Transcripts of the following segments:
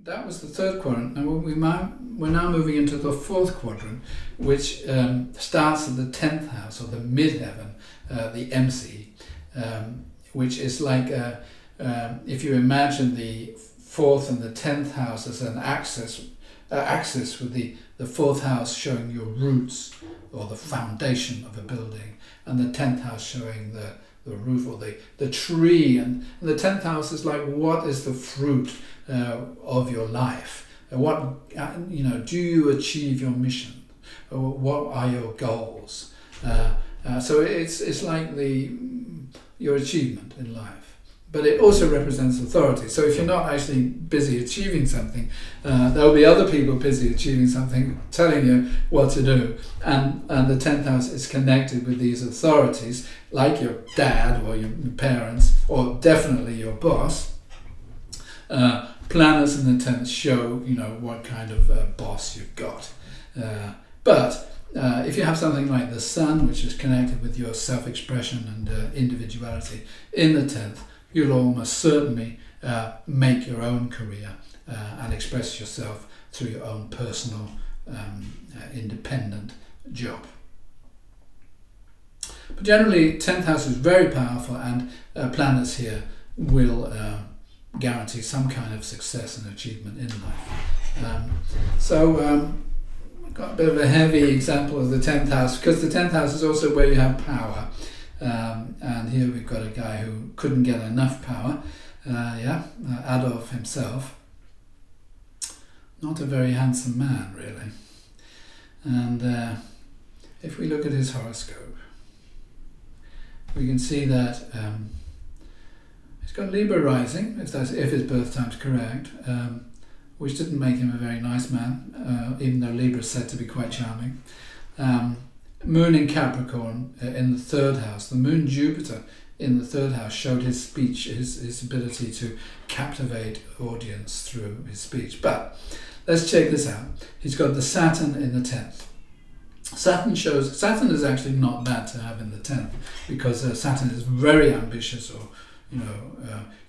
that was the third quadrant. Now we're now moving into the fourth quadrant, which starts at the 10th house, or the midheaven, the MC, which is like, if you imagine the fourth and the 10th house as an axis with the fourth house showing your roots or the foundation of a building, and the 10th house showing the roof or the tree, and the 10th house is like, what is the fruit of your life? What do you achieve your mission? Or what are your goals? So it's like your achievement in life. But it also represents authority. So if you're not actually busy achieving something, there will be other people busy achieving something, telling you what to do. And the 10th house is connected with these authorities, like your dad or your parents, or definitely your boss. Planets in the 10th show, what kind of boss you've got. But if you have something like the sun, which is connected with your self-expression and individuality in the 10th, you'll almost certainly make your own career and express yourself through your own personal, independent job. But generally, 10th house is very powerful, and planets here will guarantee some kind of success and achievement in life. I've got a bit of a heavy example of the 10th house, because the 10th house is also where you have power. And here we've got a guy who couldn't get enough power, Adolf himself. Not a very handsome man, really. And if we look at his horoscope, we can see that he's got Libra rising, if his birth time's correct, which didn't make him a very nice man, even though Libra is said to be quite charming. Moon in Capricorn in the third house. The Moon Jupiter in the third house showed his speech, his ability to captivate audience through his speech. But let's check this out. He's got the Saturn in the 10th. Saturn is actually not bad to have in the 10th, because Saturn is very ambitious, or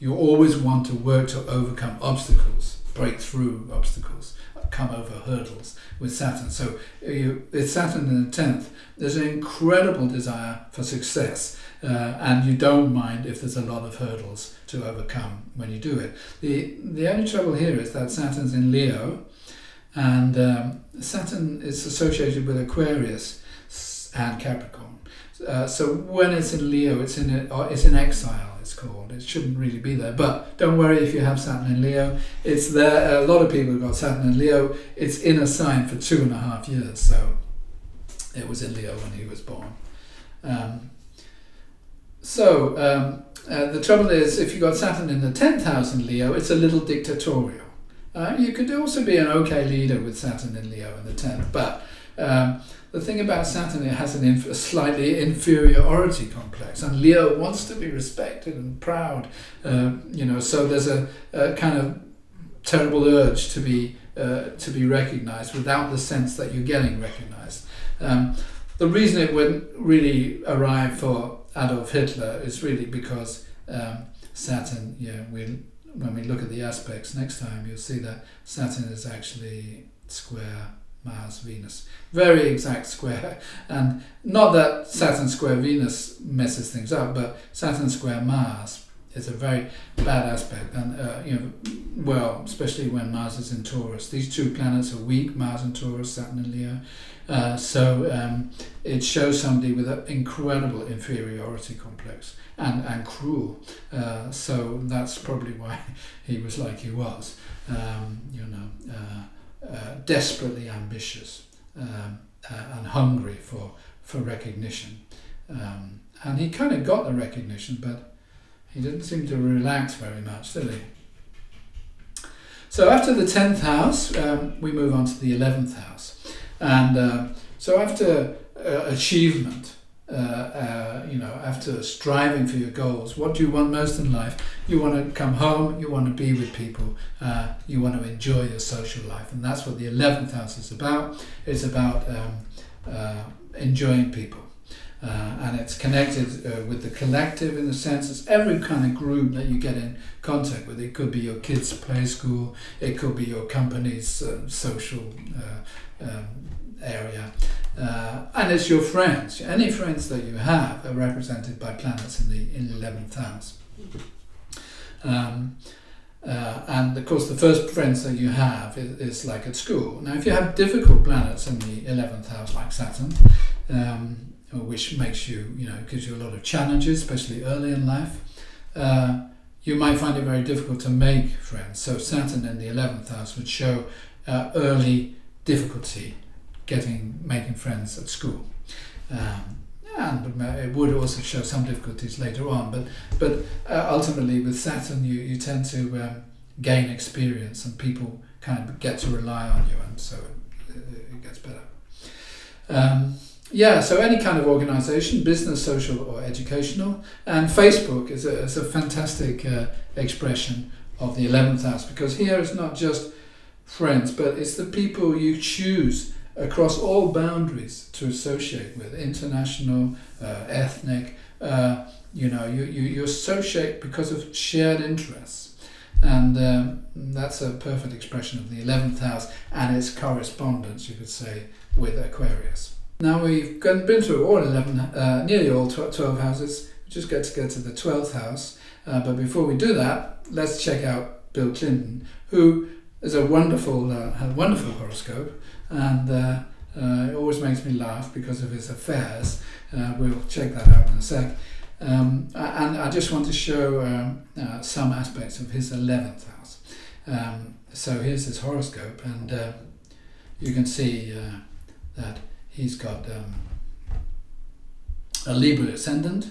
you always want to work to overcome obstacles, break through obstacles, come over hurdles with Saturn. So with Saturn in the 10th, there's an incredible desire for success, and you don't mind if there's a lot of hurdles to overcome when you do it. The only trouble here is that Saturn's in Leo, and Saturn is associated with Aquarius and Capricorn. So when it's in Leo, it's in exile, it's called. It shouldn't really be there. But don't worry if you have Saturn in Leo. It's there. A lot of people have got Saturn in Leo. It's in a sign for 2.5 years. So it was in Leo when he was born. The trouble is, if you've got Saturn in the 10th house in Leo, it's a little dictatorial. You could also be an okay leader with Saturn in Leo in the 10th, but the thing about Saturn, it has a slightly inferiority complex, and Leo wants to be respected and proud, so there's a kind of terrible urge to be recognized without the sense that you're getting recognized. The reason it wouldn't really arrive for Adolf Hitler is really because Saturn, when we look at the aspects next time, you'll see that Saturn is actually square Mars, Venus. Very exact square. And not that Saturn square Venus messes things up, but Saturn square Mars is a very bad aspect. And, especially when Mars is in Taurus. These two planets are weak, Mars in Taurus, Saturn in Leo. So it shows somebody with an incredible inferiority complex and cruel. So that's probably why he was like he was. Desperately ambitious and hungry for recognition. And he kind of got the recognition, but he didn't seem to relax very much, did he? So after the 10th house, we move on to the 11th house. And so after achievement, after striving for your goals, what do you want most in life? You want to come home, you want to be with people, you want to enjoy your social life. And that's what the 11th house is about. It's about enjoying people. and it's connected with the collective, in the sense it's every kind of group that you get in contact with. It could be your kids' play school, it could be your company's social area, and it's your friends. Any friends that you have are represented by planets in the 11th house. And of course the first friends that you have is like at school. Now if you have difficult planets in the 11th house like Saturn, which makes you, gives you a lot of challenges, especially early in life, you might find it very difficult to make friends. So Saturn in the 11th house would show early difficulty making friends at school. And it would also show some difficulties later on, but ultimately with Saturn you tend to gain experience, and people kind of get to rely on you, and so it gets better. So any kind of organisation, business, social or educational, and Facebook is a fantastic expression of the 11th house, because here it's not just friends, but it's the people you choose across all boundaries to associate with, international, ethnic. You associate because of shared interests, and that's a perfect expression of the 11th house and its correspondence, you could say, with Aquarius. Now we've been through all 11, nearly all 12 houses. We just get to go to the 12th house, but before we do that, let's check out Bill Clinton, who is had a wonderful horoscope, and it always makes me laugh because of his affairs. We'll check that out in a sec. And I just want to show some aspects of his 11th house. So here's his horoscope, and you can see that he's got a Libra ascendant.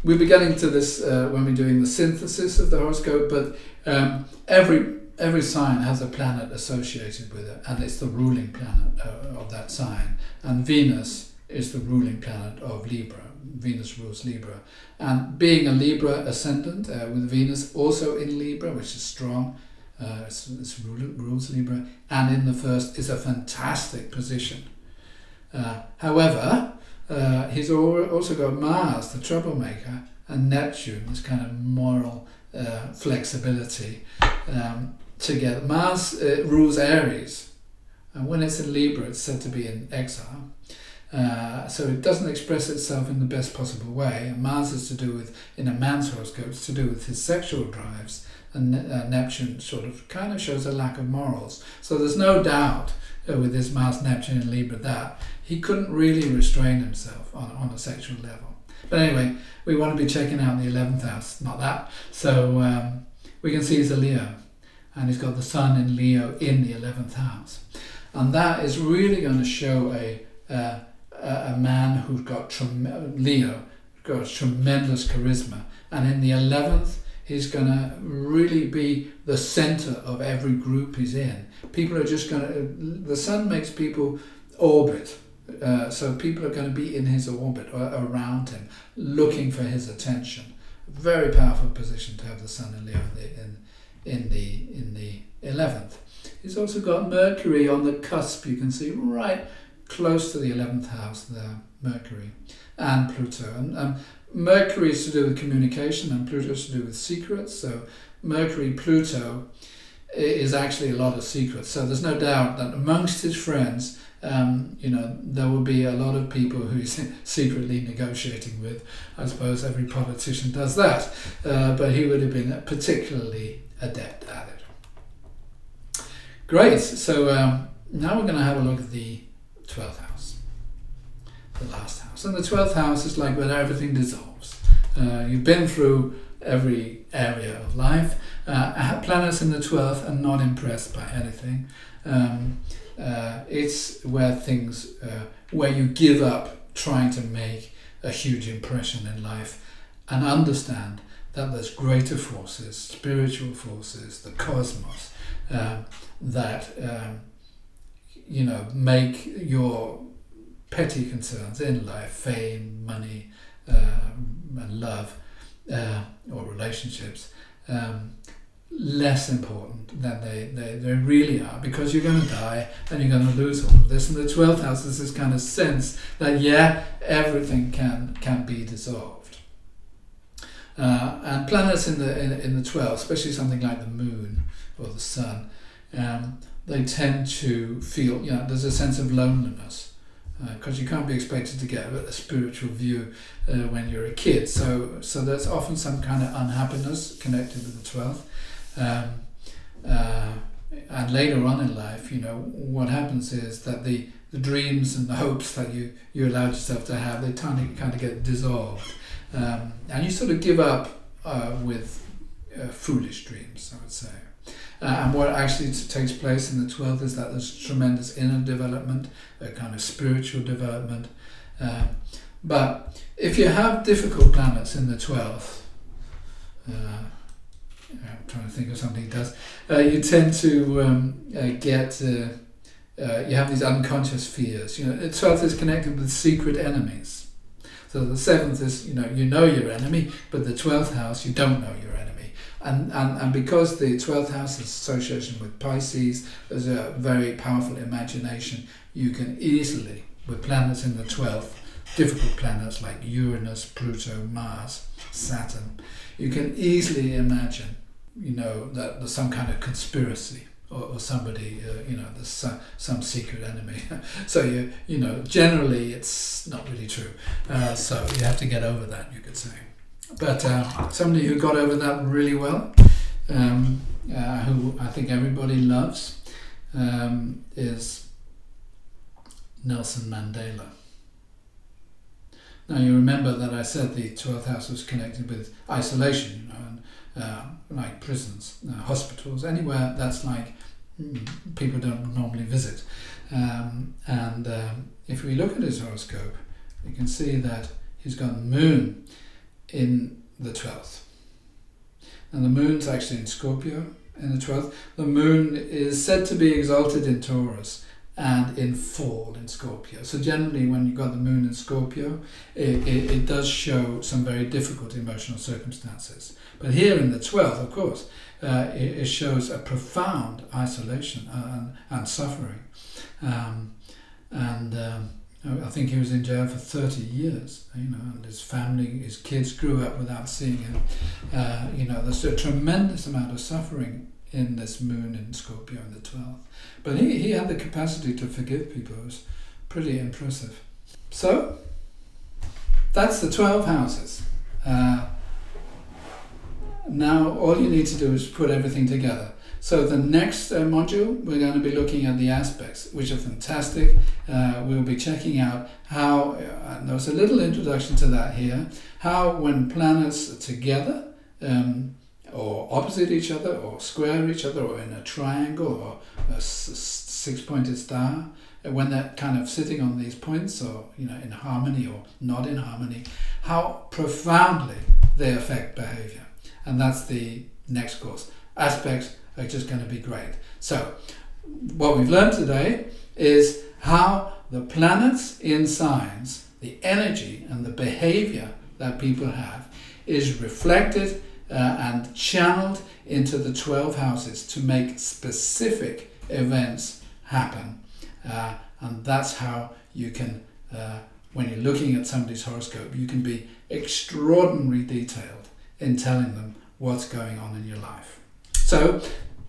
We'll be getting to this when we're doing the synthesis of the horoscope, but every sign has a planet associated with it, and it's the ruling planet of that sign. And Venus is the ruling planet of Libra. Venus rules Libra. And being a Libra ascendant, with Venus also in Libra, which is strong, it rules Libra, and in the first is a fantastic position. However, he's also got Mars, the troublemaker, and Neptune, this kind of moral flexibility. Together, Mars rules Aries, and when it's in Libra, it's said to be in exile. So it doesn't express itself in the best possible way. And Mars is to do with, in a man's horoscope, it's to do with his sexual drives, and Neptune sort of kind of shows a lack of morals. So there's no doubt with this Mars Neptune in Libra that he couldn't really restrain himself on a sexual level. But anyway, we want to be checking out the 11th house, not that. So we can see he's a Leo, and he's got the Sun in Leo in the 11th house. And that is really going to show a man who's got Leo, got tremendous charisma, and in the 11th he's going to really be the center of every group he's in. People are just going to, the Sun makes people orbit, so people are going to be in his orbit or around him, looking for his attention. Very powerful position to have the Sun in Leo in the 11th. He's also got Mercury on the cusp, you can see right close to the 11th house there, Mercury, and Pluto. And Mercury is to do with communication, and Pluto is to do with secrets. So Mercury, Pluto is actually a lot of secrets. So there's no doubt that amongst his friends, there will be a lot of people who he's secretly negotiating with. I suppose every politician does that, but he would have been particularly adept at it. Great, so now we're going to have a look at the 12th house, the last house. And the 12th house is like when everything dissolves. You've been through every area of life. Planets in the 12th are not impressed by anything. It's where things, where you give up trying to make a huge impression in life and understand that there's greater forces, spiritual forces, the cosmos, that make your petty concerns in life, fame, money, and love, or relationships, less important than they really are, because you're going to die and you're going to lose all of this. And the 12th house is this kind of sense that, yeah, everything can be dissolved. And planets in the 12th, especially something like the moon or the sun, they tend to feel, there's a sense of loneliness, because you can't be expected to get a spiritual view when you're a kid. So there's often some kind of unhappiness connected with the 12th. And later on in life, what happens is that the dreams and the hopes that you allowed yourself to have, they kind of get dissolved. And you sort of give up with foolish dreams, I would say. And what actually takes place in the 12th is that there's tremendous inner development, a kind of spiritual development. But if you have difficult planets in the 12th, I'm trying to think of something it does, you tend to get, you have these unconscious fears. The 12th is connected with secret enemies. So the 7th is, you know your enemy, but the 12th house, you don't know your enemy. And because the 12th house is association with Pisces, there's a very powerful imagination. You can easily, with planets in the 12th, difficult planets like Uranus, Pluto, Mars, Saturn, you can easily imagine, that there's some kind of conspiracy or somebody, there's some secret enemy. So, generally it's not really true. So you have to get over that, you could say. But somebody who got over that really well, who I think everybody loves, is Nelson Mandela. Now you remember that I said the 12th house was connected with isolation, and like prisons, hospitals, anywhere that's like people don't normally visit. And if we look at his horoscope, you can see that he's got the moon in the 12th. And the moon's actually in Scorpio in the 12th. The moon is said to be exalted in Taurus and in fall in Scorpio. So generally when you've got the moon in Scorpio, it does show some very difficult emotional circumstances. But here in the 12th, of course, it shows a profound isolation and suffering. I think he was in jail for 30 years, and his family, his kids grew up without seeing him. There's a tremendous amount of suffering in this moon in Scorpio in the 12th. But he had the capacity to forgive people. It was pretty impressive. So, that's the 12 houses. Now, all you need to do is put everything together. So the next module, we're going to be looking at the aspects, which are fantastic. We'll be checking out how, and there was a little introduction to that here, how when planets are together, or opposite each other, or square each other, or in a triangle, or a six-pointed star, when they're kind of sitting on these points, or in harmony or not in harmony, how profoundly they affect behavior. And that's the next course. Aspects are just going to be great. So, what we've learned today is how the planets in signs, the energy and the behavior that people have, is reflected and channeled into the 12 houses to make specific events happen. And that's how you can, when you're looking at somebody's horoscope, you can be extraordinarily detailed in telling them what's going on in your life. So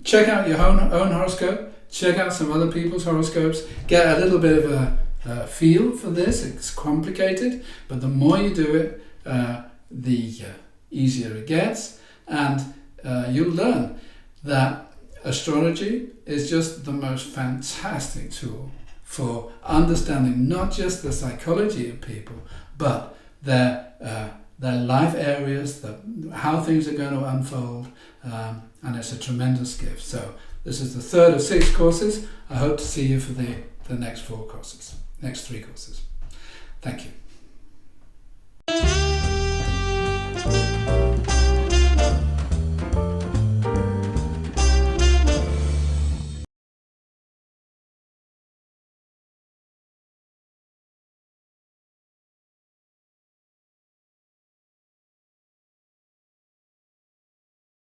check out your own horoscope, check out some other people's horoscopes, get a little bit of a feel for this. It's complicated, but the more you do it, the easier it gets, and you'll learn that astrology is just the most fantastic tool for understanding not just the psychology of people, but their life areas, how things are going to unfold, and it's a tremendous gift. So this is the third of 6 courses. I hope to see you for the next 3 courses. Thank you.